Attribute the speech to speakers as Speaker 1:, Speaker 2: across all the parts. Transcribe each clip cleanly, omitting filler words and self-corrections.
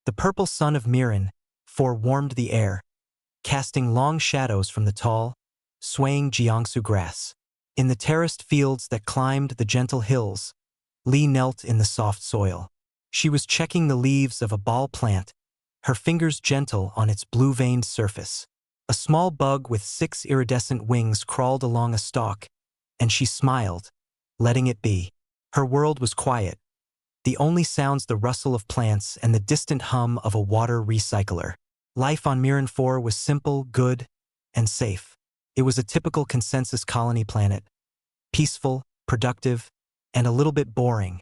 Speaker 1: The purple sun of Mirren warmed the air, casting long shadows from the tall, swaying Jiangsu grass. In the terraced fields that climbed the gentle hills, Lee knelt in the soft soil. She was checking the leaves of a ball plant, her fingers gentle on its blue-veined surface. A small bug with 6 iridescent wings crawled along a stalk, and she smiled, letting it be. Her world was quiet, the only sounds the rustle of plants and the distant hum of a water recycler. Life on Mirren 4 was simple, good, and safe. It was a typical consensus colony planet, peaceful, productive, and a little bit boring.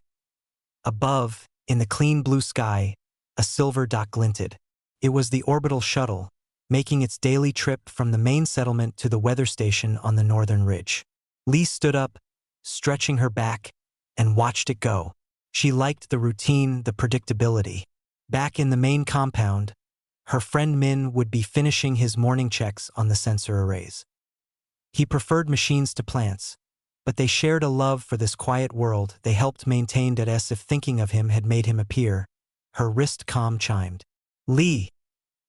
Speaker 1: Above, in the clean blue sky, a silver dot glinted. It was the orbital shuttle, making its daily trip from the main settlement to the weather station on the northern ridge. Lee stood up, stretching her back, and watched it go. She liked the routine, the predictability. Back in the main compound, her friend Min would be finishing his morning checks on the sensor arrays. He preferred machines to plants, but they shared a love for this quiet world they helped maintain it as if thinking of him had made him appear. Her wrist calm chimed. Lee!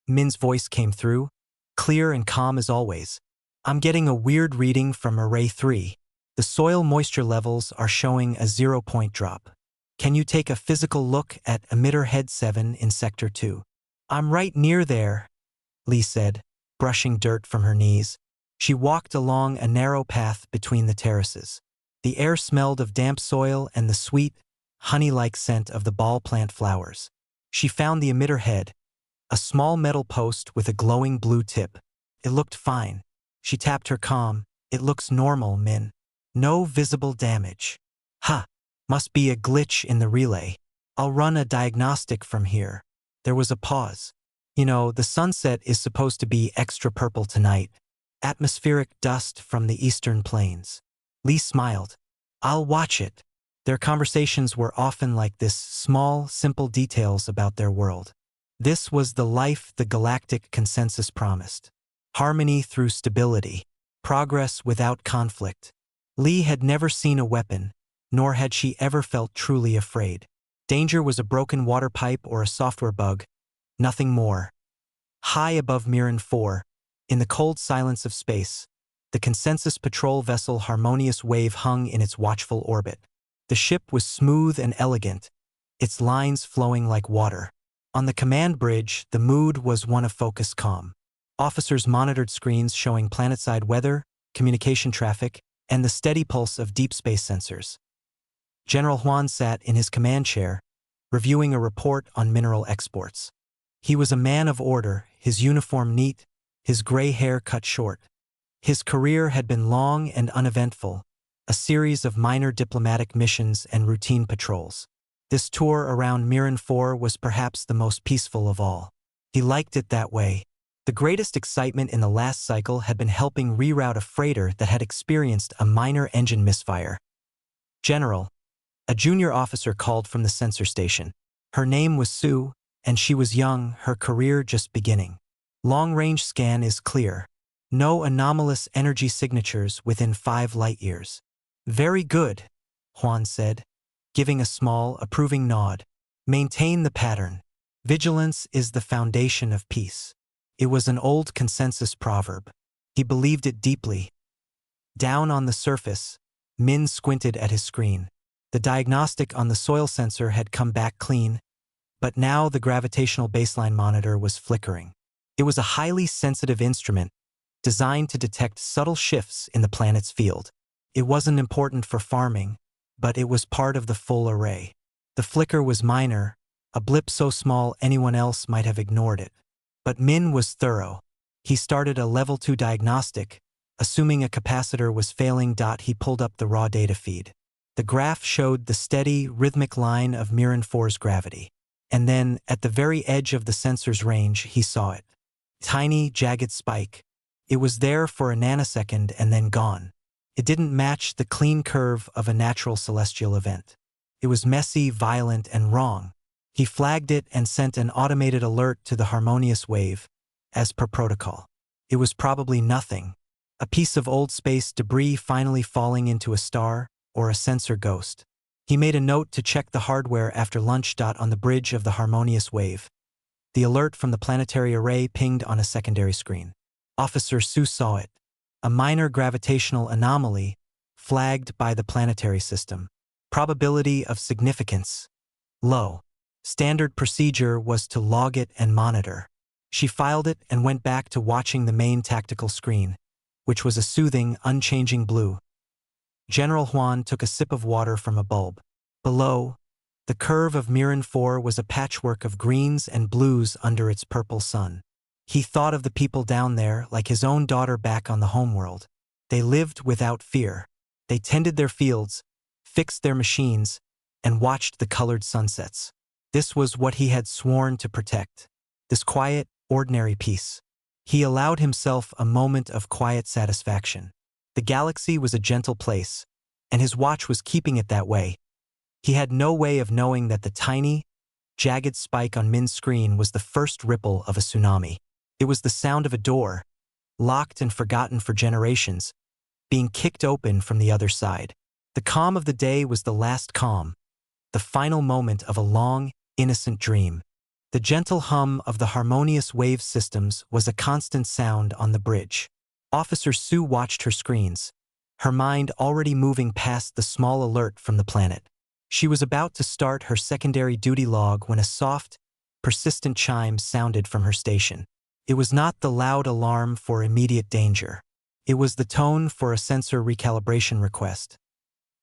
Speaker 1: Min's voice came through, clear and calm as always. I'm getting a weird reading from Array 3. The soil moisture levels are showing a 0-point drop. Can you take a physical look at emitter head 7 in Sector 2? I'm right near there, Lee said, brushing dirt from her knees. She walked along a narrow path between the terraces. The air smelled of damp soil and the sweet, honey-like scent of the ball plant flowers. She found the emitter head, a small metal post with a glowing blue tip. It looked fine. She tapped her comm. It looks normal, Min. No visible damage. Ha! Must be a glitch in the relay. I'll run a diagnostic from here. There was a pause. You know, the sunset is supposed to be extra purple tonight. Atmospheric dust from the eastern plains. Lee smiled. I'll watch it. Their conversations were often like this, small, simple details about their world. This was the life the galactic consensus promised. Harmony through stability. Progress without conflict. Lee had never seen a weapon, nor had she ever felt truly afraid. Danger was a broken water pipe or a software bug, nothing more. High above Mirren 4, in the cold silence of space, the consensus patrol vessel Harmonious Wave hung in its watchful orbit. The ship was smooth and elegant, its lines flowing like water. On the command bridge, the mood was one of focused calm. Officers monitored screens showing planetside weather, communication traffic, and the steady pulse of deep space sensors. General Huan sat in his command chair, reviewing a report on mineral exports. He was a man of order, his uniform neat, his gray hair cut short. His career had been long and uneventful, a series of minor diplomatic missions and routine patrols. This tour around Mirren 4 was perhaps the most peaceful of all. He liked it that way. The greatest excitement in the last cycle had been helping reroute a freighter that had experienced a minor engine misfire. General, a junior officer called from the sensor station. Her name was Sue, and she was young, her career just beginning. Long-range scan is clear. No anomalous energy signatures within 5 light-years. Very good, Huan said, giving a small, approving nod. Maintain the pattern. Vigilance is the foundation of peace. It was an old consensus proverb. He believed it deeply. Down on the surface, Min squinted at his screen. The diagnostic on the soil sensor had come back clean, but now the gravitational baseline monitor was flickering. It was a highly sensitive instrument, designed to detect subtle shifts in the planet's field. It wasn't important for farming, but it was part of the full array. The flicker was minor, a blip so small anyone else might have ignored it. But Min was thorough. He started a level 2 diagnostic, assuming a capacitor was failing. He pulled up the raw data feed. The graph showed the steady, rhythmic line of Mirren 4's gravity. And then, at the very edge of the sensor's range, he saw it. Tiny, jagged spike. It was there for a nanosecond and then gone. It didn't match the clean curve of a natural celestial event. It was messy, violent, and wrong. He flagged it and sent an automated alert to the Harmonious Wave, as per protocol. It was probably nothing. A piece of old space debris finally falling into a star, or a sensor ghost. He made a note to check the hardware after lunch. On the bridge of the Harmonious Wave, The alert from the planetary array pinged on a secondary screen. Officer Su saw it. A minor gravitational anomaly flagged by the planetary system. Probability of significance low. Standard procedure was to log it and monitor. She filed it and went back to watching the main tactical screen, which was a soothing, unchanging blue. General Huan took a sip of water from a bulb. Below, the curve of Mirren 4 was a patchwork of greens and blues under its purple sun. He thought of the people down there like his own daughter back on the homeworld. They lived without fear. They tended their fields, fixed their machines, and watched the colored sunsets. This was what he had sworn to protect. This quiet, ordinary peace. He allowed himself a moment of quiet satisfaction. The galaxy was a gentle place, and his watch was keeping it that way. He had no way of knowing that the tiny, jagged spike on Min's screen was the first ripple of a tsunami. It was the sound of a door, locked and forgotten for generations, being kicked open from the other side. The calm of the day was the last calm, the final moment of a long, innocent dream. The gentle hum of the harmonious wave systems was a constant sound on the bridge. Officer Su watched her screens, her mind already moving past the small alert from the planet. She was about to start her secondary duty log when a soft, persistent chime sounded from her station. It was not the loud alarm for immediate danger. It was the tone for a sensor recalibration request.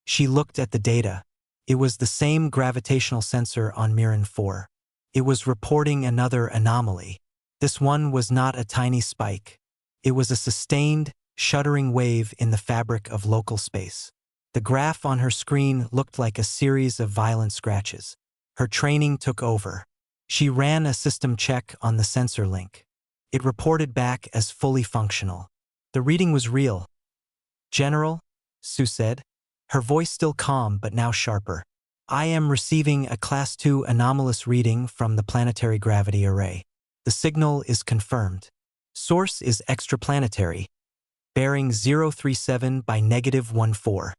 Speaker 1: She looked at the data. It was the same gravitational sensor on Mirren 4. It was reporting another anomaly. This one was not a tiny spike. It was a sustained, shuddering wave in the fabric of local space. The graph on her screen looked like a series of violent scratches. Her training took over. She ran a system check on the sensor link. It reported back as fully functional. The reading was real. "General," Su said, her voice still calm but now sharper. "I am receiving a Class 2 anomalous reading from the planetary gravity array. The signal is confirmed. Source is extraplanetary, bearing 037 by -14.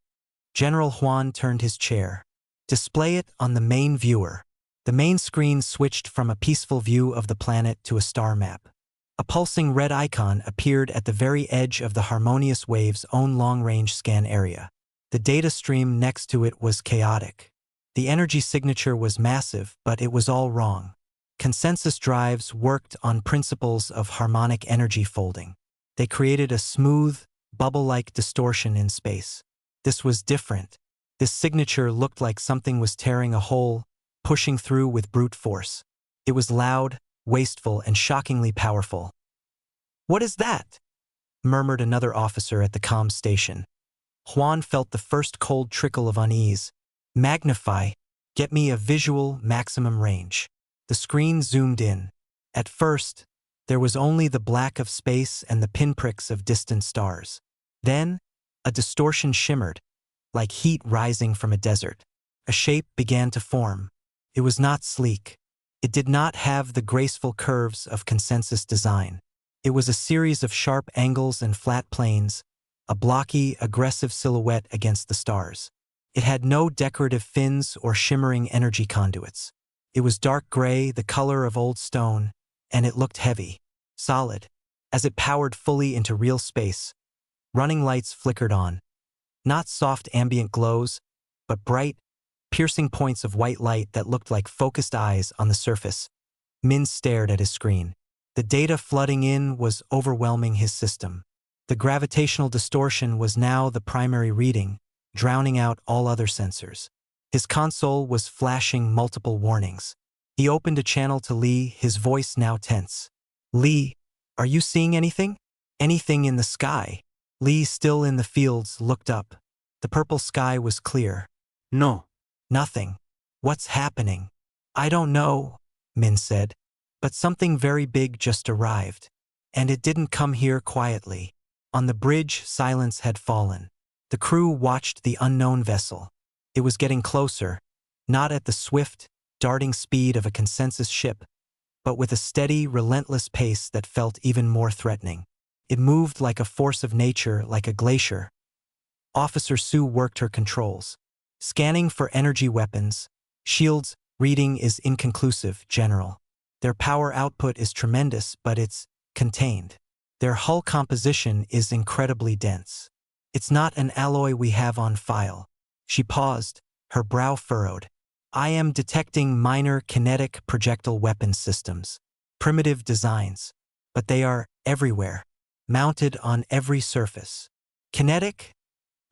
Speaker 1: General Huan turned his chair. "Display it on the main viewer." The main screen switched from a peaceful view of the planet to a star map. A pulsing red icon appeared at the very edge of the harmonious wave's own long-range scan area. The data stream next to it was chaotic. The energy signature was massive, but it was all wrong. Consensus drives worked on principles of harmonic energy folding. They created a smooth, bubble-like distortion in space. This was different. This signature looked like something was tearing a hole, pushing through with brute force. It was loud, wasteful, and shockingly powerful. "What is that?" murmured another officer at the comms station. Huan felt the first cold trickle of unease. "Magnify. Get me a visual maximum range." The screen zoomed in. At first, there was only the black of space and the pinpricks of distant stars. Then, a distortion shimmered, like heat rising from a desert. A shape began to form. It was not sleek. It did not have the graceful curves of consensus design. It was a series of sharp angles and flat planes, a blocky, aggressive silhouette against the stars. It had no decorative fins or shimmering energy conduits. It was dark gray, the color of old stone, and it looked heavy, solid. As it powered fully into real space, running lights flickered on. Not soft ambient glows, but bright, piercing points of white light that looked like focused eyes on the surface. Min stared at his screen. The data flooding in was overwhelming his system. The gravitational distortion was now the primary reading, drowning out all other sensors. His console was flashing multiple warnings. He opened a channel to Lee, his voice now tense. "Lee, are you seeing anything? Anything in the sky?" Lee, still in the fields, looked up. The purple sky was clear.
Speaker 2: "No."
Speaker 1: "Nothing. What's happening?" "I don't know," Min said. "But something very big just arrived. And it didn't come here quietly." On the bridge, silence had fallen. The crew watched the unknown vessel. It was getting closer, not at the swift, darting speed of a consensus ship, but with a steady, relentless pace that felt even more threatening. It moved like a force of nature, like a glacier. Officer Su worked her controls. "Scanning for energy weapons. Shields, reading is inconclusive, General." Their power output is tremendous, but it's contained. Their hull composition is incredibly dense. It's not an alloy we have on file. She paused, her brow furrowed. I am detecting minor kinetic projectile weapon systems, primitive designs, but they are everywhere, mounted on every surface. Kinetic?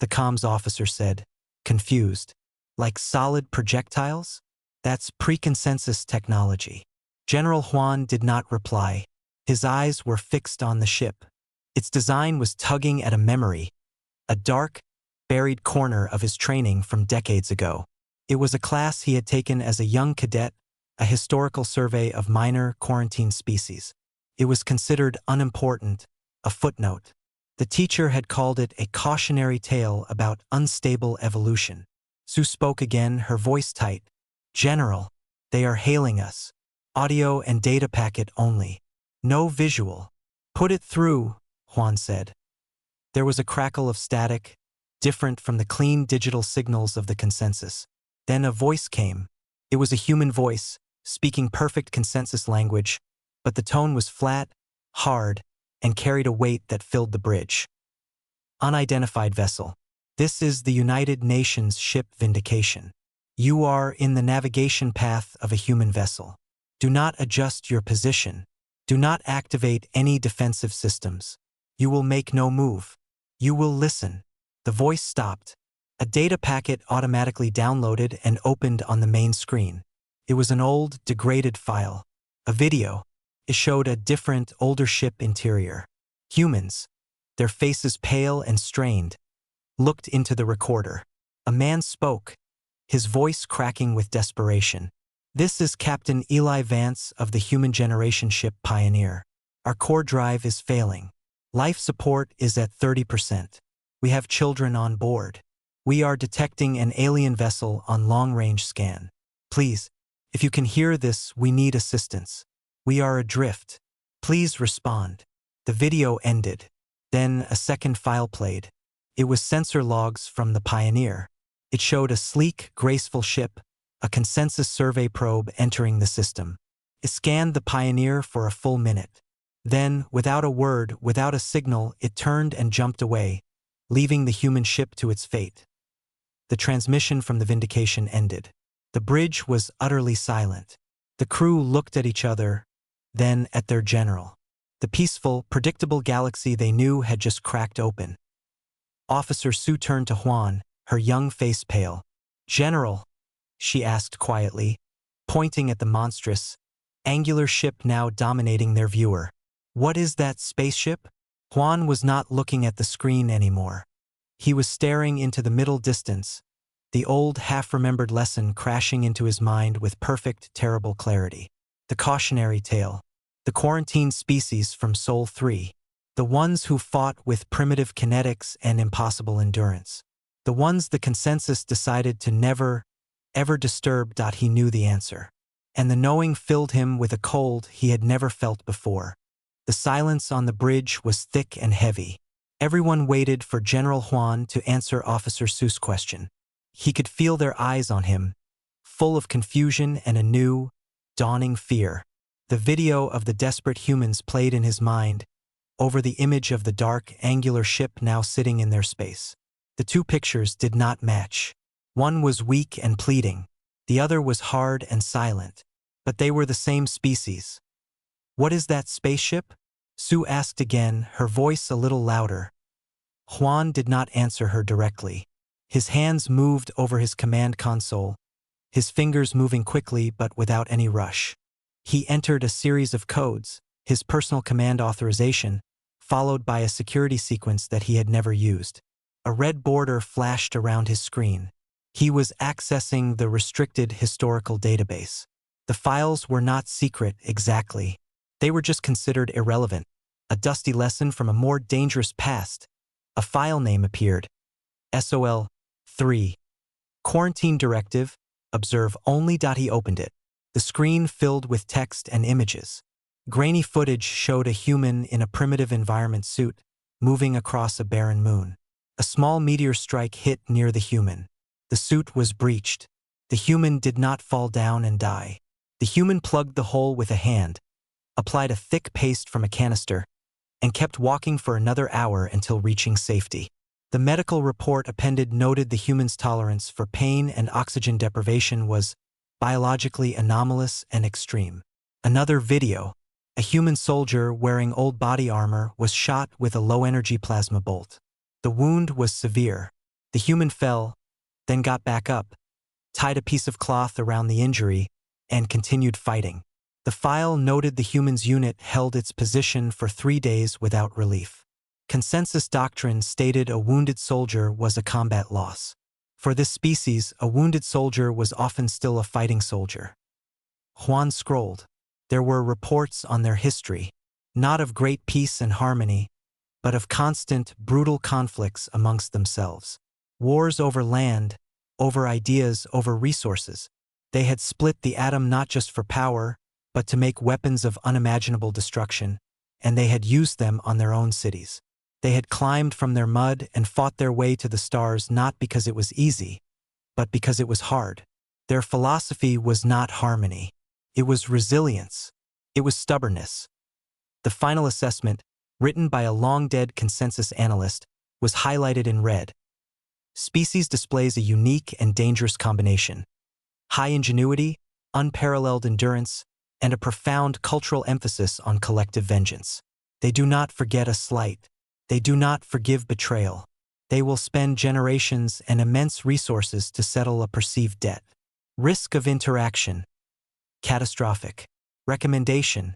Speaker 1: The comms officer said, confused. Like solid projectiles? That's pre-consensus technology. General Huan did not reply. His eyes were fixed on the ship. Its design was tugging at a memory, a dark, buried corner of his training from decades ago. It was a class he had taken as a young cadet, a historical survey of minor quarantine species. It was considered unimportant, a footnote. The teacher had called it a cautionary tale about unstable evolution. Sue spoke again, her voice tight. General, they are hailing us. Audio and data packet only. No visual. Put it through, Huan said. There was a crackle of static, different from the clean digital signals of the consensus. Then a voice came. It was a human voice, speaking perfect consensus language, but the tone was flat, hard, and carried a weight that filled the bridge. Unidentified vessel. This is the United Nations ship Vindication. You are in the navigation path of a human vessel. Do not adjust your position. Do not activate any defensive systems. You will make no move. You will listen. The voice stopped. A data packet automatically downloaded and opened on the main screen. It was an old, degraded file. A video. It showed a different, older ship interior. Humans, their faces pale and strained, looked into the recorder. A man spoke, his voice cracking with desperation. This is Captain Eli Vance of the human generation ship Pioneer. Our core drive is failing. Life support is at 30%. We have children on board. We are detecting an alien vessel on long-range scan. Please, if you can hear this, we need assistance. We are adrift. Please respond. The video ended. Then a second file played. It was sensor logs from the Pioneer. It showed a sleek, graceful ship, a consensus survey probe entering the system. It scanned the Pioneer for a full minute. Then, without a word, without a signal, it turned and jumped away, leaving the human ship to its fate. The transmission from the Vindication ended. The bridge was utterly silent. The crew looked at each other, then at their general. The peaceful, predictable galaxy they knew had just cracked open. Officer Sue turned to Huan, her young face pale. General, she asked quietly, pointing at the monstrous, angular ship now dominating their viewer. What is that spaceship? Huan was not looking at the screen anymore. He was staring into the middle distance, the old half-remembered lesson crashing into his mind with perfect, terrible clarity. The cautionary tale. The quarantined species from Sol 3. The ones who fought with primitive kinetics and impossible endurance. The ones the consensus decided to never, ever disturb. He knew the answer. And the knowing filled him with a cold he had never felt before. The silence on the bridge was thick and heavy. Everyone waited for General Huan to answer Officer Sue's question. He could feel their eyes on him, full of confusion and a new, dawning fear. The video of the desperate humans played in his mind, over the image of the dark, angular ship now sitting in their space. The two pictures did not match. One was weak and pleading. The other was hard and silent. But they were the same species. What is that spaceship? Sue asked again, her voice a little louder. Huan did not answer her directly. His hands moved over his command console, his fingers moving quickly but without any rush. He entered a series of codes, his personal command authorization, followed by a security sequence that he had never used. A red border flashed around his screen. He was accessing the restricted historical database. The files were not secret exactly. They were just considered irrelevant. A dusty lesson from a more dangerous past. A file name appeared. SOL 3. Quarantine directive. Observe only. He opened it. The screen filled with text and images. Grainy footage showed a human in a primitive environment suit, moving across a barren moon. A small meteor strike hit near the human. The suit was breached. The human did not fall down and die. The human plugged the hole with a hand, applied a thick paste from a canister, and kept walking for another hour until reaching safety. The medical report appended noted the human's tolerance for pain and oxygen deprivation was biologically anomalous and extreme. Another video, a human soldier wearing old body armor was shot with a low-energy plasma bolt. The wound was severe. The human fell, then got back up, tied a piece of cloth around the injury, and continued fighting. The file noted the human's unit held its position for 3 days without relief. Consensus doctrine stated a wounded soldier was a combat loss. For this species, a wounded soldier was often still a fighting soldier. Juan scrolled. There were reports on their history, not of great peace and harmony, but of constant, brutal conflicts amongst themselves. Wars over land, over ideas, over resources. They had split the atom not just for power, but to make weapons of unimaginable destruction, and they had used them on their own cities. They had climbed from their mud and fought their way to the stars not because it was easy, but because it was hard. Their philosophy was not harmony. It was resilience. It was stubbornness. The final assessment, written by a long-dead consensus analyst, was highlighted in red. Species displays a unique and dangerous combination: high ingenuity, unparalleled endurance, and a profound cultural emphasis on collective vengeance. They do not forget a slight. They do not forgive betrayal. They will spend generations and immense resources to settle a perceived debt. Risk of interaction. Catastrophic. Recommendation.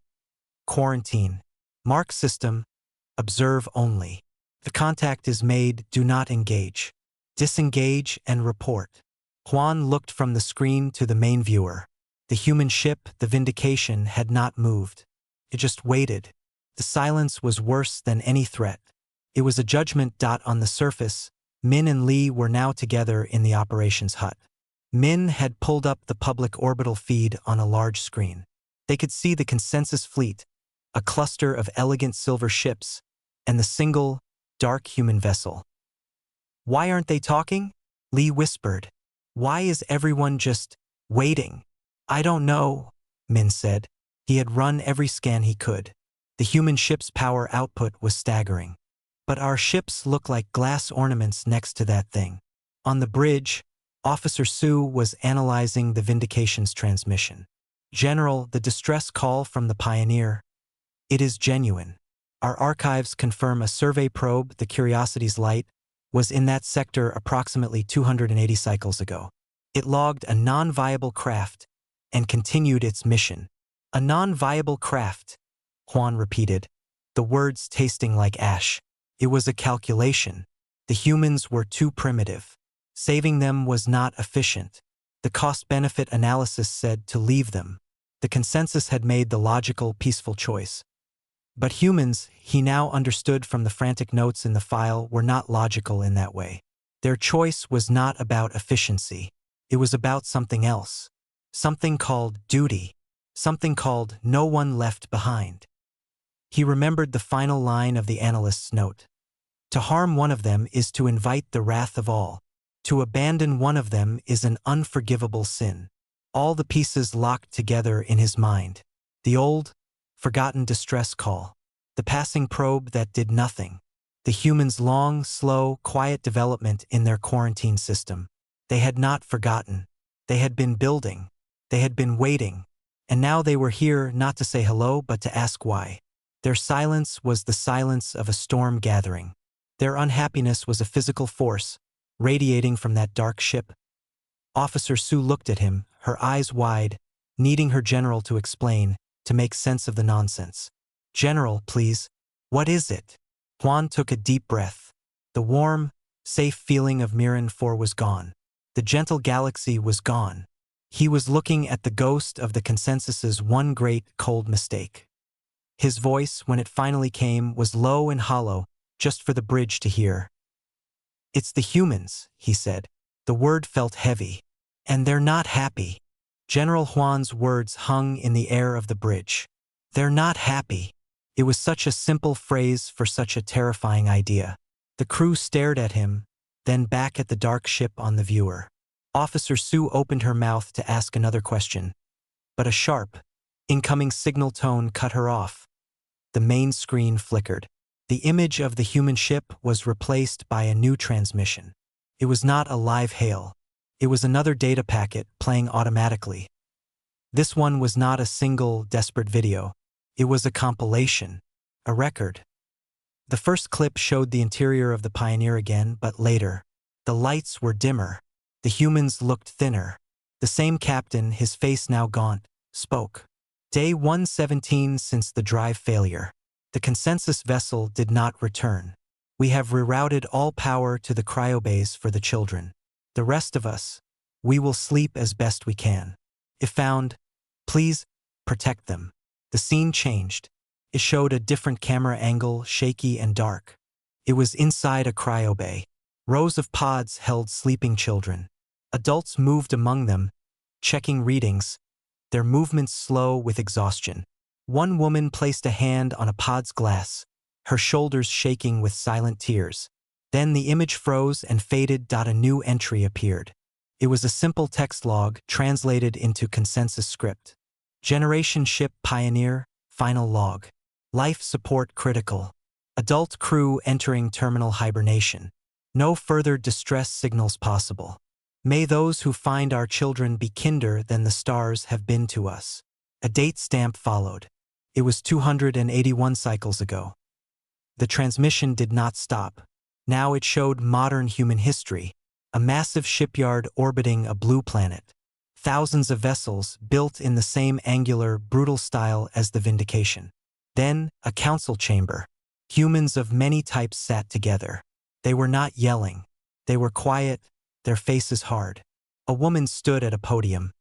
Speaker 1: Quarantine. Mark system. Observe only. The contact is made, do not engage. Disengage and report. Juan looked from the screen to the main viewer. The human ship, the Vindication, had not moved. It just waited. The silence was worse than any threat. It was a judgment. On the surface, Min and Lee were now together in the operations hut. Min had pulled up the public orbital feed on a large screen. They could see the consensus fleet, a cluster of elegant silver ships, and the single, dark human vessel. "Why aren't they talking?" Lee whispered. "Why is everyone just waiting?" "I don't know," Min said. He had run every scan he could. The human ship's power output was staggering. "But our ships look like glass ornaments next to that thing." On the bridge, Officer Sue was analyzing the Vindication's transmission. "General, the distress call from the Pioneer. It is genuine. Our archives confirm a survey probe, the Curiosity's light, was in that sector approximately 280 cycles ago. It logged a non-viable craft and continued its mission." "A non-viable craft," Juan repeated, the words tasting like ash. It was a calculation. The humans were too primitive. Saving them was not efficient. The cost-benefit analysis said to leave them. The consensus had made the logical, peaceful choice. But humans, he now understood from the frantic notes in the file, were not logical in that way. Their choice was not about efficiency. It was about something else. Something called duty. Something called no one left behind. He remembered the final line of the analyst's note. To harm one of them is to invite the wrath of all. To abandon one of them is an unforgivable sin. All the pieces locked together in his mind. The old, forgotten distress call. The passing probe that did nothing. The humans' long, slow, quiet development in their quarantine system. They had not forgotten. They had been building. They had been waiting. And now they were here not to say hello but to ask why. Their silence was the silence of a storm gathering. Their unhappiness was a physical force, radiating from that dark ship. Officer Sue looked at him, her eyes wide, needing her general to explain, to make sense of the nonsense. "General, please, what is it?" Juan took a deep breath. The warm, safe feeling of Mirren 4 was gone. The gentle galaxy was gone. He was looking at the ghost of the consensus's one great, cold mistake. His voice, when it finally came, was low and hollow, just for the bridge to hear. "It's the humans," he said. The word felt heavy. "And they're not happy." General Juan's words hung in the air of the bridge. "They're not happy." It was such a simple phrase for such a terrifying idea. The crew stared at him, then back at the dark ship on the viewer. Officer Sue opened her mouth to ask another question. but a sharp, incoming signal tone cut her off. The main screen flickered. The image of the human ship was replaced by a new transmission. It was not a live hail. It was another data packet playing automatically. This one was not a single, desperate video. It was a compilation, a record. The first clip showed the interior of the Pioneer again, but later. The lights were dimmer. The humans looked thinner. The same captain, his face now gaunt, spoke. Day 117 since the drive failure. The consensus vessel did not return. We have rerouted all power to the cryobays for the children. The rest of us, we will sleep as best we can. If found, please protect them. The scene changed. It showed a different camera angle, shaky and dark. It was inside a cryobay. Rows of pods held sleeping children. Adults moved among them, checking readings, their movements slow with exhaustion. One woman placed a hand on a pod's glass, her shoulders shaking with silent tears. Then the image froze and faded. A new entry appeared. It was a simple text log translated into consensus script. Generation ship Pioneer, final log. Life support critical. Adult crew entering terminal hibernation. No further distress signals possible. May those who find our children be kinder than the stars have been to us. A date stamp followed. It was 281 cycles ago. The transmission did not stop. Now it showed modern human history, a massive shipyard orbiting a blue planet. Thousands of vessels built in the same angular, brutal style as the Vindication. Then, a council chamber. Humans of many types sat together. They were not yelling. They were quiet, their faces hard. A woman stood at a podium.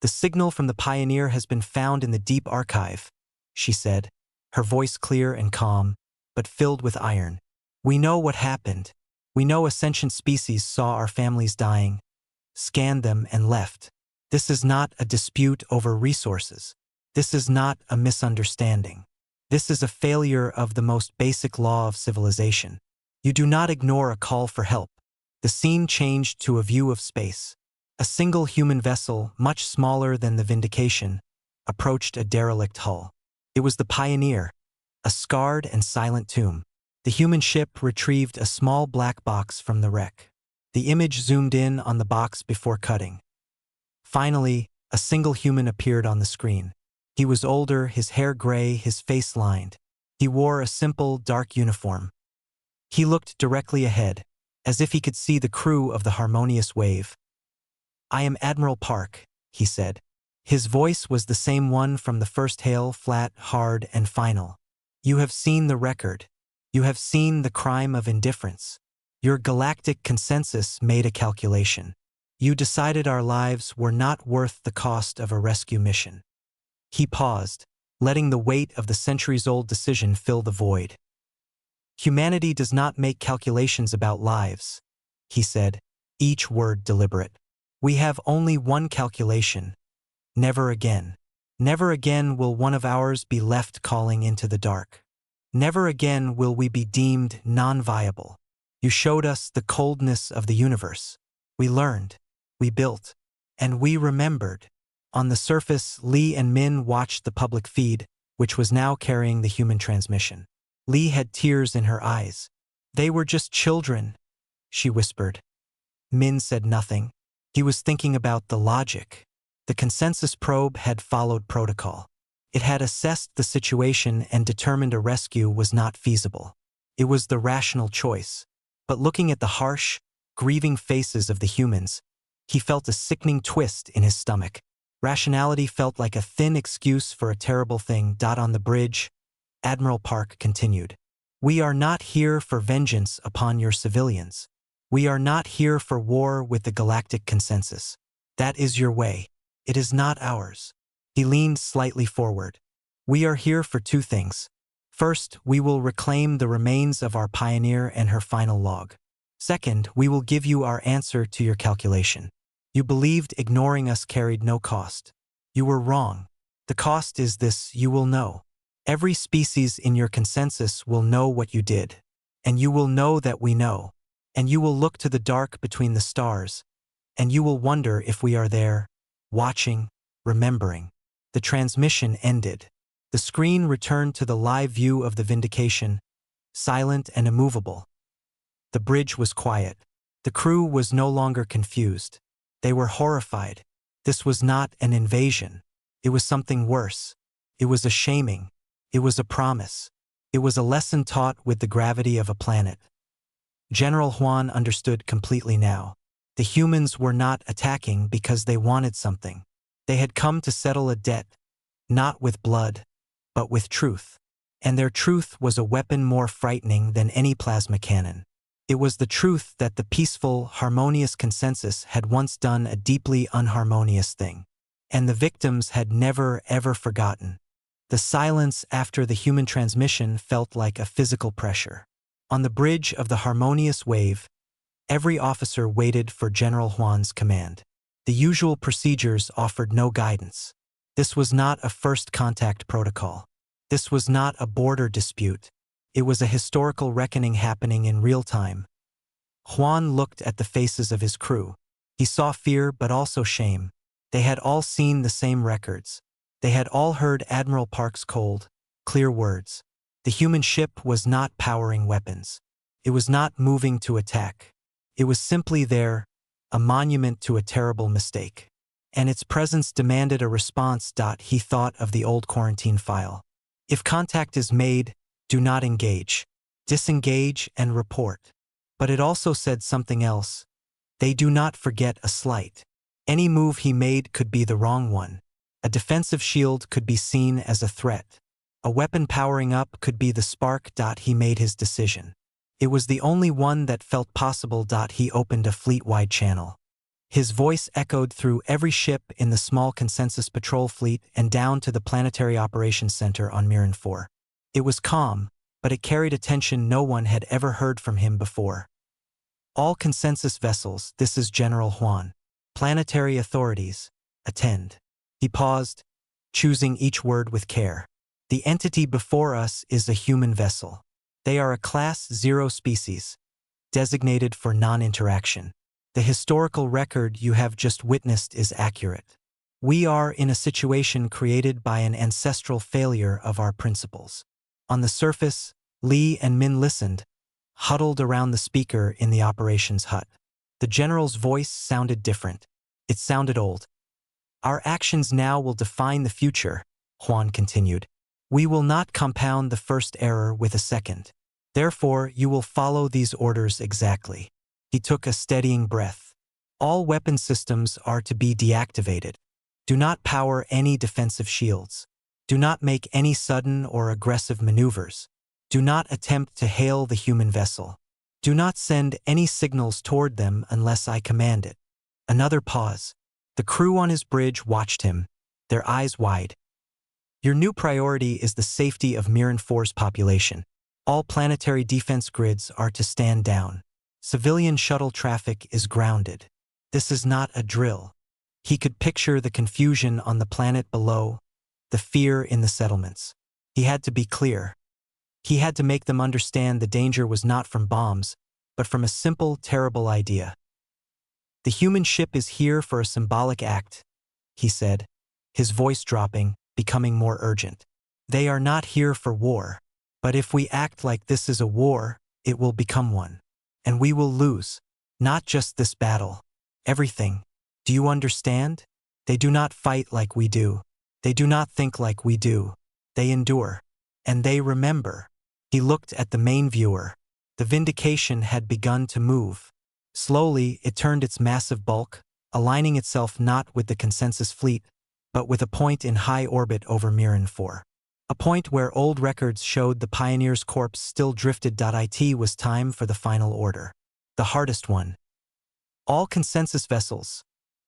Speaker 1: The signal from the Pioneer has been found in the deep archive, she said, her voice clear and calm, but filled with iron. We know what happened. We know a sentient species saw our families dying, scanned them and left. This is not a dispute over resources. This is not a misunderstanding. This is a failure of the most basic law of civilization. You do not ignore a call for help. The scene changed to a view of space. A single human vessel, much smaller than the Vindication, approached a derelict hull. It was the Pioneer, a scarred and silent tomb. The human ship retrieved a small black box from the wreck. The image zoomed in on the box before cutting. Finally, a single human appeared on the screen. He was older, his hair gray, his face lined. He wore a simple, dark uniform. He looked directly ahead, as if he could see the crew of the Harmonious Wave. I am Admiral Park, he said. His voice was the same one from the first hail, flat, hard, and final. You have seen the record. You have seen the crime of indifference. Your galactic consensus made a calculation. You decided our lives were not worth the cost of a rescue mission. He paused, letting the weight of the centuries-old decision fill the void. Humanity does not make calculations about lives, he said, each word deliberate. We have only one calculation. Never again. Never again will one of ours be left calling into the dark. Never again will we be deemed non-viable. You showed us the coldness of the universe. We learned. We built. And we remembered. On the surface, Lee and Min watched the public feed, which was now carrying the human transmission. Lee had tears in her eyes. They were just children, she whispered. Min said nothing. He was thinking about the logic. The consensus probe had followed protocol. It had assessed the situation and determined a rescue was not feasible. It was the rational choice. But looking at the harsh, grieving faces of the humans, he felt a sickening twist in his stomach. Rationality felt like a thin excuse for a terrible thing. On the bridge, Admiral Park continued. We are not here for vengeance upon your civilians. We are not here for war with the galactic consensus. That is your way. It is not ours. He leaned slightly forward. We are here for two things. First, we will reclaim the remains of our Pioneer and her final log. Second, we will give you our answer to your calculation. You believed ignoring us carried no cost. You were wrong. The cost is this: you will know. Every species in your consensus will know what you did. And you will know that we know. And you will look to the dark between the stars. And you will wonder if we are there, watching, remembering. The transmission ended. The screen returned to the live view of the Vindication, silent and immovable. The bridge was quiet. The crew was no longer confused. They were horrified. This was not an invasion. It was something worse. It was a shaming. It was a promise. It was a lesson taught with the gravity of a planet. General Huan understood completely now. The humans were not attacking because they wanted something. They had come to settle a debt, not with blood, but with truth. And their truth was a weapon more frightening than any plasma cannon. It was the truth that the peaceful, harmonious consensus had once done a deeply unharmonious thing. And the victims had never, ever forgotten. The silence after the human transmission felt like a physical pressure. On the bridge of the harmonious wave, every officer waited for General Huan's command. The usual procedures offered no guidance. This was not a first contact protocol. This was not a border dispute. It was a historical reckoning happening in real time. Huan looked at the faces of his crew. He saw fear but also shame. They had all seen the same records. They had all heard Admiral Park's cold, clear words. The human ship was not powering weapons. It was not moving to attack. It was simply there, a monument to a terrible mistake. And its presence demanded a response. He thought of the old quarantine file. If contact is made, do not engage. Disengage and report. But it also said something else. They do not forget a slight. Any move he made could be the wrong one. A defensive shield could be seen as a threat. A weapon powering up could be the spark. He made his decision. It was the only one that felt possible. He opened a fleet-wide channel. His voice echoed through every ship in the small consensus patrol fleet and down to the Planetary Operations Center on Mirren 4. It was calm, but it carried a tension no one had ever heard from him before. All consensus vessels, this is General Huan. Planetary authorities, attend. He paused, choosing each word with care. The entity before us is a human vessel. They are a Class 0 species, designated for non-interaction. The historical record you have just witnessed is accurate. We are in a situation created by an ancestral failure of our principles. On the surface, Li and Min listened, huddled around the speaker in the operations hut. The general's voice sounded different. It sounded old. Our actions now will define the future, Huan continued. We will not compound the first error with a second. Therefore, you will follow these orders exactly. He took a steadying breath. All weapon systems are to be deactivated. Do not power any defensive shields. Do not make any sudden or aggressive maneuvers. Do not attempt to hail the human vessel. Do not send any signals toward them unless I command it. Another pause. The crew on his bridge watched him, their eyes wide. Your new priority is the safety of Mirren 4's population. All planetary defense grids are to stand down. Civilian shuttle traffic is grounded. This is not a drill. He could picture the confusion on the planet below, the fear in the settlements. He had to be clear. He had to make them understand the danger was not from bombs, but from a simple, terrible idea. The human ship is here for a symbolic act, he said, his voice dropping, becoming more urgent. They are not here for war. But if we act like this is a war, it will become one. And we will lose. Not just this battle. Everything. Do you understand? They do not fight like we do. They do not think like we do. They endure. And they remember. He looked at the main viewer. The Vindication had begun to move. Slowly, it turned its massive bulk, aligning itself not with the consensus fleet, but with a point in high orbit over Mirren 4. A point where old records showed the Pioneer's corpse still drifted. It was time for the final order. The hardest one. All consensus vessels,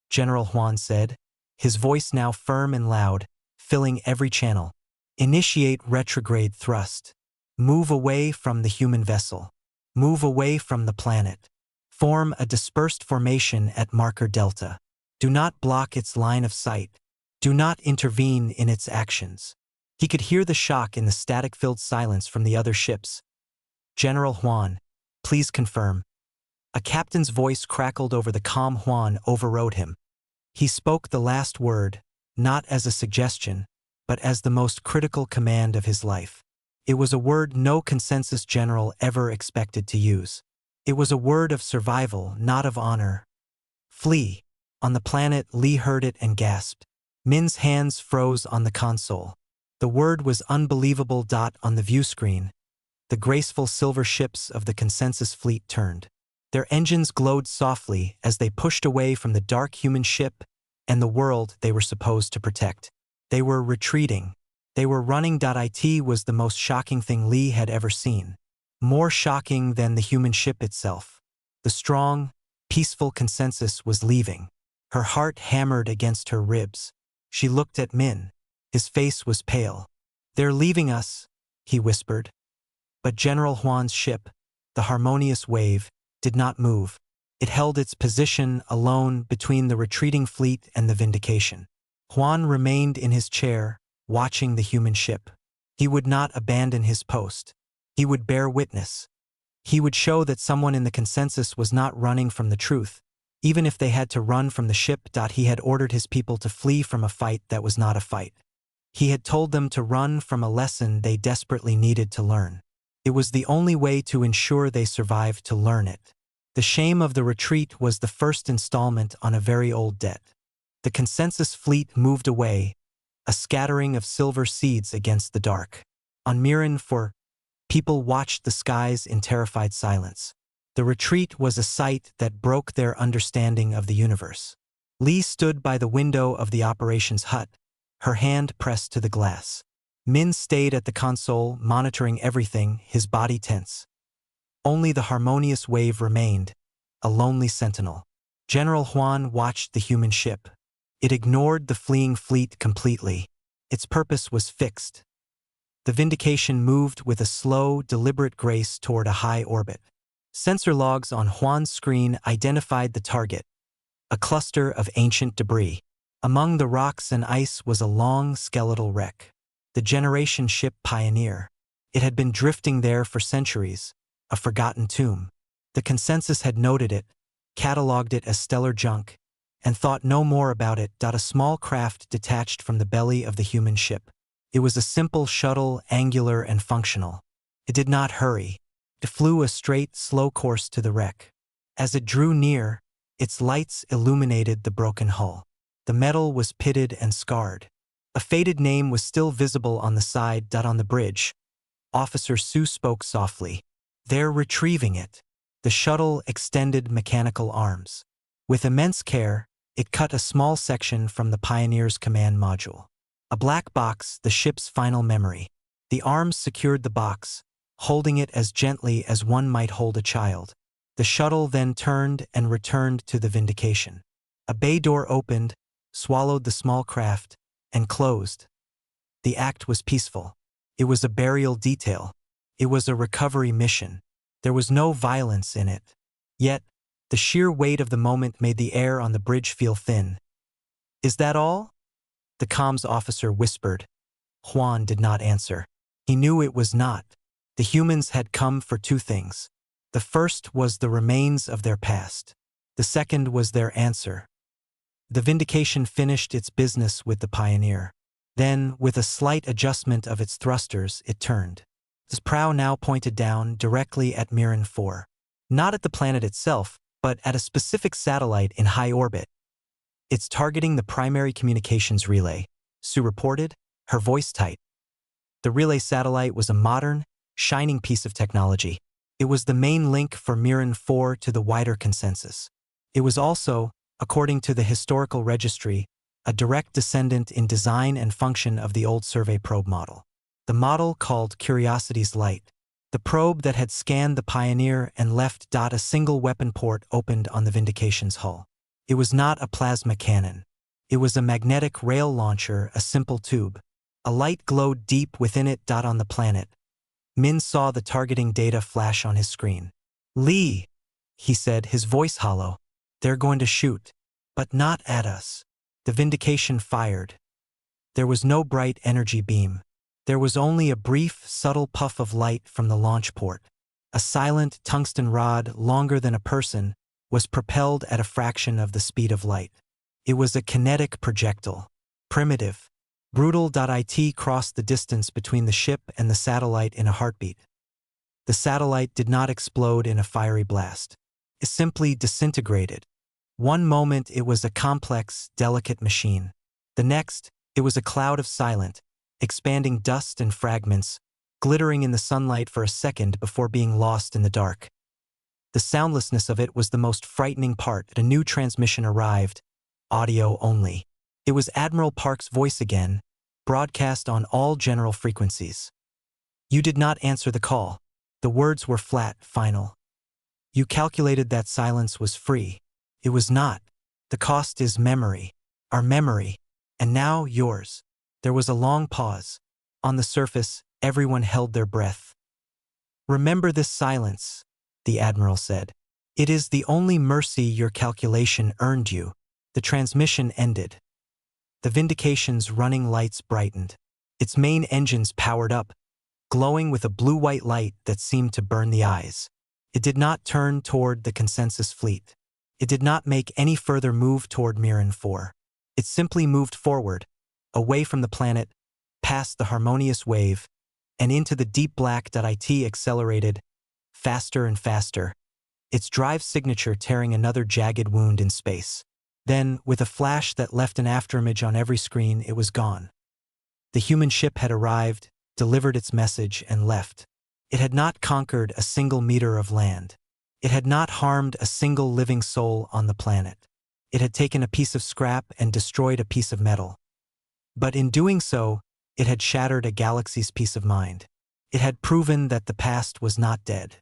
Speaker 1: General Huan said, his voice now firm and loud, filling every channel. Initiate retrograde thrust. Move away from the human vessel. Move away from the planet. Form a dispersed formation at marker Delta. Do not block its line of sight. Do not intervene in its actions. He could hear the shock in the static-filled silence from the other ships. General Huan, please confirm. A captain's voice crackled over the calm. Huan overrode him. He spoke the last word, not as a suggestion, but as the most critical command of his life. It was a word no consensus general ever expected to use. It was a word of survival, not of honor. Flee. On the planet, Lee heard it and gasped. Min's hands froze on the console. The word was unbelievable. On the view screen, the graceful silver ships of the consensus fleet turned. Their engines glowed softly as they pushed away from the dark human ship and the world they were supposed to protect. They were retreating. They were running. It was the most shocking thing Lee had ever seen. More shocking than the human ship itself. The strong, peaceful consensus was leaving. Her heart hammered against her ribs. She looked at Min. His face was pale. "They're leaving us," he whispered. But General Huan's ship, the harmonious wave, did not move. It held its position alone between the retreating fleet and the Vindication. Huan remained in his chair, watching the human ship. He would not abandon his post. He would bear witness. He would show that someone in the consensus was not running from the truth, even if they had to run from the ship. He had ordered his people to flee from a fight that was not a fight. He had told them to run from a lesson they desperately needed to learn. It was the only way to ensure they survived to learn it. The shame of the retreat was the first installment on a very old debt. The consensus fleet moved away, a scattering of silver seeds against the dark. On Mirren, people watched the skies in terrified silence. The retreat was a sight that broke their understanding of the universe. Lee stood by the window of the operations hut, her hand pressed to the glass. Min stayed at the console, monitoring everything, his body tense. Only the harmonious wave remained, a lonely sentinel. General Huan watched the human ship. It ignored the fleeing fleet completely. Its purpose was fixed. The Vindication moved with a slow, deliberate grace toward a high orbit. Sensor logs on Huan's screen identified the target, a cluster of ancient debris. Among the rocks and ice was a long, skeletal wreck. The generation ship Pioneer. It had been drifting there for centuries, a forgotten tomb. The consensus had noted it, catalogued it as stellar junk, and thought no more about it. A small craft detached from the belly of the human ship. It was a simple shuttle, angular and functional. It did not hurry. It flew a straight, slow course to the wreck. As it drew near, its lights illuminated the broken hull. The metal was pitted and scarred. A faded name was still visible on the side. On the bridge, Officer Su spoke softly. "They're retrieving it." The shuttle extended mechanical arms. With immense care, it cut a small section from the Pioneer's command module. A black box, the ship's final memory. The arms secured the box, holding it as gently as one might hold a child. The shuttle then turned and returned to the Vindication. A bay door opened, swallowed the small craft, and closed. The act was peaceful. It was a burial detail. It was a recovery mission. There was no violence in it. Yet, the sheer weight of the moment made the air on the bridge feel thin. "Is that all?" the comms officer whispered. Huan did not answer. He knew it was not. The humans had come for two things. The first was the remains of their past. The second was their answer. The Vindication finished its business with the Pioneer. Then, with a slight adjustment of its thrusters, it turned. Its prow now pointed down directly at Mirren 4. Not at the planet itself, but at a specific satellite in high orbit. "It's targeting the primary communications relay," Sue reported, her voice tight. The relay satellite was a modern, shining piece of technology. It was the main link for Mirren 4 to the wider consensus. It was also, according to the historical registry, a direct descendant in design and function of the old survey probe model. The model called Curiosity's Light. The probe that had scanned the Pioneer and left. A single weapon port opened on the Vindication's hull. It was not a plasma cannon. It was a magnetic rail launcher, a simple tube. A light glowed deep within it. On the planet, Min saw the targeting data flash on his screen. "Lee," he said, his voice hollow. "They're going to shoot. But not at us." The Vindication fired. There was no bright energy beam. There was only a brief, subtle puff of light from the launch port. A silent tungsten rod, longer than a person, was propelled at a fraction of the speed of light. It was a kinetic projectile. Primitive. Brutal.it crossed the distance between the ship and the satellite in a heartbeat. The satellite did not explode in a fiery blast. It simply disintegrated. One moment it was a complex, delicate machine. The next, it was a cloud of silent, expanding dust and fragments, glittering in the sunlight for a second before being lost in the dark. The soundlessness of it was the most frightening part. A new transmission arrived, audio only. It was Admiral Park's voice again, broadcast on all general frequencies. You did not answer the call. The words were flat, final. You calculated that silence was free. It was not. The cost is memory. Our memory. And now yours. There was a long pause. On the surface, everyone held their breath. Remember this silence, the Admiral said. It is the only mercy your calculation earned you. The transmission ended. The Vindication's running lights brightened. Its main engines powered up, glowing with a blue-white light that seemed to burn the eyes. It did not turn toward the consensus fleet. It did not make any further move toward Mirren 4. It simply moved forward, away from the planet, past the harmonious wave, and into the deep black.it accelerated, faster and faster, its drive signature tearing another jagged wound in space. Then, with a flash that left an afterimage on every screen, it was gone. The human ship had arrived, delivered its message, and left. It had not conquered a single meter of land. It had not harmed a single living soul on the planet. It had taken a piece of scrap and destroyed a piece of metal. But in doing so, it had shattered a galaxy's peace of mind. It had proven that the past was not dead.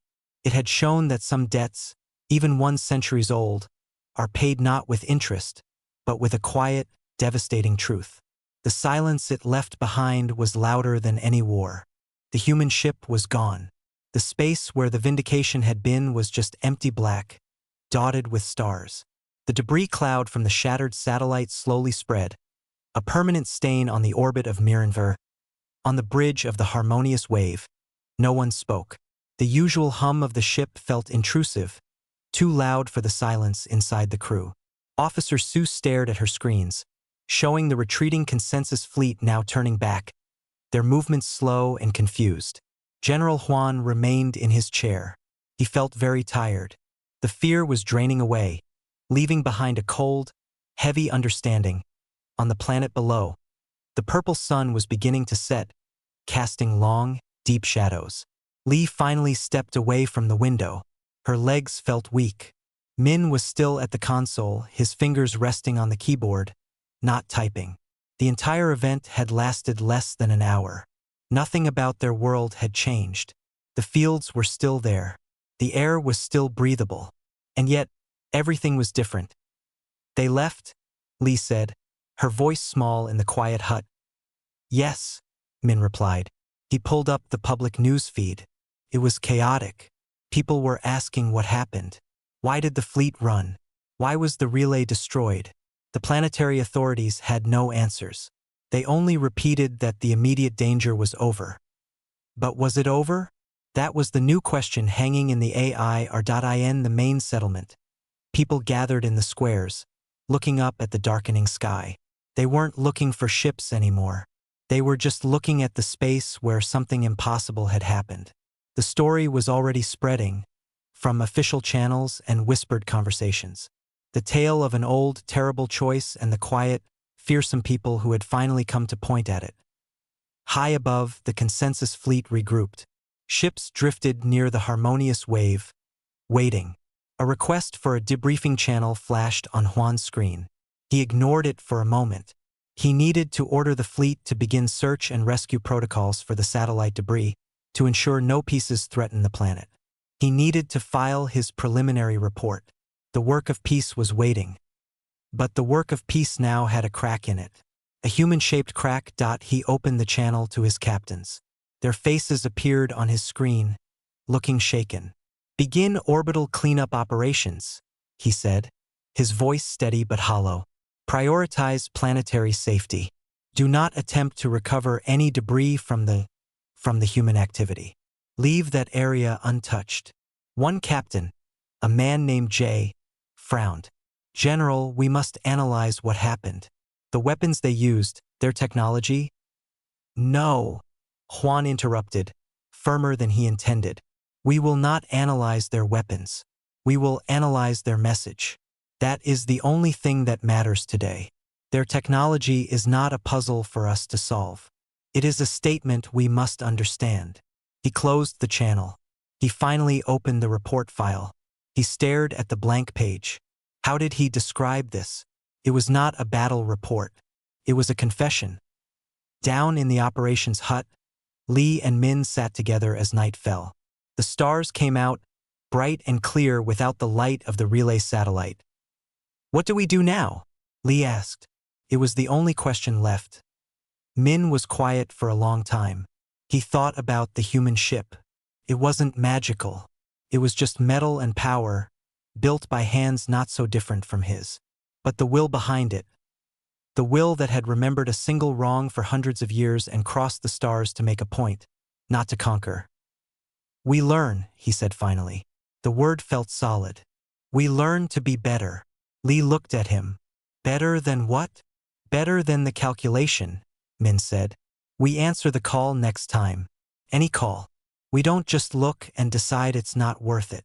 Speaker 1: It had shown that some debts, even 1 century old, are paid not with interest, but with a quiet, devastating truth. The silence it left behind was louder than any war. The human ship was gone. The space where the Vindication had been was just empty black, dotted with stars. The debris cloud from the shattered satellite slowly spread, a permanent stain on the orbit of Mirren 4. On the bridge of the harmonious wave, no one spoke. The usual hum of the ship felt intrusive, too loud for the silence inside the crew. Officer Sue stared at her screens, showing the retreating consensus fleet now turning back, their movements slow and confused. General Juan remained in his chair. He felt very tired. The fear was draining away, leaving behind a cold, heavy understanding. On the planet below, the purple sun was beginning to set, casting long, deep shadows. Lee finally stepped away from the window. Her legs felt weak. Min was still at the console, his fingers resting on the keyboard, not typing. The entire event had lasted less than an hour. Nothing about their world had changed. The fields were still there. The air was still breathable. And yet, everything was different. They left, Lee said, her voice small in the quiet hut. Yes, Min replied. He pulled up the public news feed. It was chaotic. People were asking what happened. Why did the fleet run? Why was the relay destroyed? The planetary authorities had no answers. They only repeated that the immediate danger was over. But was it over? That was the new question hanging in the AIR.IN, the main settlement. People gathered in the squares, looking up at the darkening sky. They weren't looking for ships anymore. They were just looking at the space where something impossible had happened. The story was already spreading, from official channels and whispered conversations. The tale of an old, terrible choice and the quiet, fearsome people who had finally come to point at it. High above, the consensus fleet regrouped. Ships drifted near the harmonious wave, waiting. A request for a debriefing channel flashed on Juan's screen. He ignored it for a moment. He needed to order the fleet to begin search and rescue protocols for the satellite debris to ensure no pieces threatened the planet. He needed to file his preliminary report. The work of peace was waiting. But the work of peace now had a crack in it. A human-shaped crack. He opened the channel to his captains. Their faces appeared on his screen, looking shaken. Begin orbital cleanup operations, he said, his voice steady but hollow. Prioritize planetary safety. Do not attempt to recover any debris from the human activity. Leave that area untouched. One captain, a man named Jay, frowned. General, we must analyze what happened. The weapons they used, their technology? No, Juan interrupted, firmer than he intended. We will not analyze their weapons. We will analyze their message. That is the only thing that matters today. Their technology is not a puzzle for us to solve. It is a statement we must understand. He closed the channel. He finally opened the report file. He stared at the blank page. How did he describe this? It was not a battle report. It was a confession. Down in the operations hut, Lee and Min sat together as night fell. The stars came out, bright and clear without the light of the relay satellite. What do we do now? Lee asked. It was the only question left. Min was quiet for a long time. He thought about the human ship. It wasn't magical. It was just metal and power, built by hands not so different from his. But the will behind it. The will that had remembered a single wrong for hundreds of years and crossed the stars to make a point, not to conquer. We learn, he said finally. The word felt solid. We learn to be better. Lee looked at him. Better than what? Better than the calculation, Min said. We answer the call next time. Any call. We don't just look and decide it's not worth it.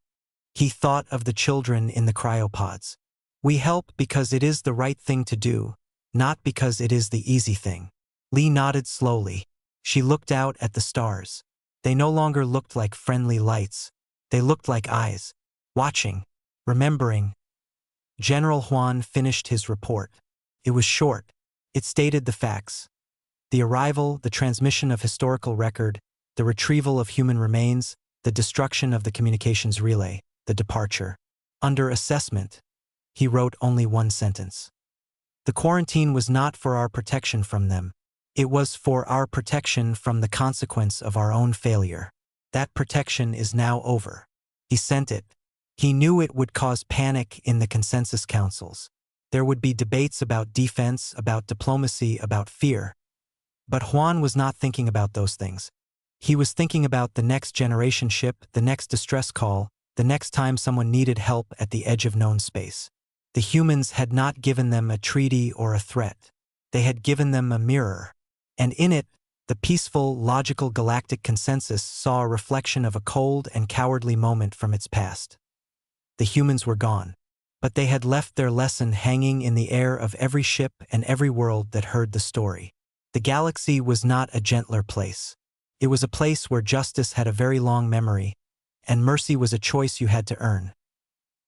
Speaker 1: He thought of the children in the cryopods. We help because it is the right thing to do, not because it is the easy thing. Lee nodded slowly. She looked out at the stars. They no longer looked like friendly lights. They looked like eyes, watching, remembering. General Juan finished his report. It was short. It stated the facts. The arrival, the transmission of historical record, the retrieval of human remains, the destruction of the communications relay, the departure. Under assessment, he wrote only one sentence. The quarantine was not for our protection from them. It was for our protection from the consequence of our own failure. That protection is now over. He sent it. He knew it would cause panic in the consensus councils. There would be debates about defense, about diplomacy, about fear. But Juan was not thinking about those things. He was thinking about the next generation ship, the next distress call, the next time someone needed help at the edge of known space. The humans had not given them a treaty or a threat. They had given them a mirror. And in it, the peaceful, logical galactic consensus saw a reflection of a cold and cowardly moment from its past. The humans were gone, but they had left their lesson hanging in the air of every ship and every world that heard the story. The galaxy was not a gentler place. It was a place where justice had a very long memory, and mercy was a choice you had to earn.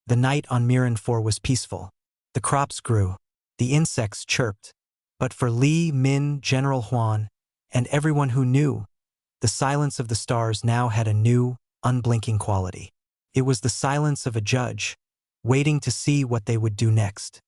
Speaker 1: The night on Mirren 4 was peaceful. The crops grew. The insects chirped. But for Lee, Min, General Juan, and everyone who knew, the silence of the stars now had a new, unblinking quality. It was the silence of a judge, waiting to see what they would do next.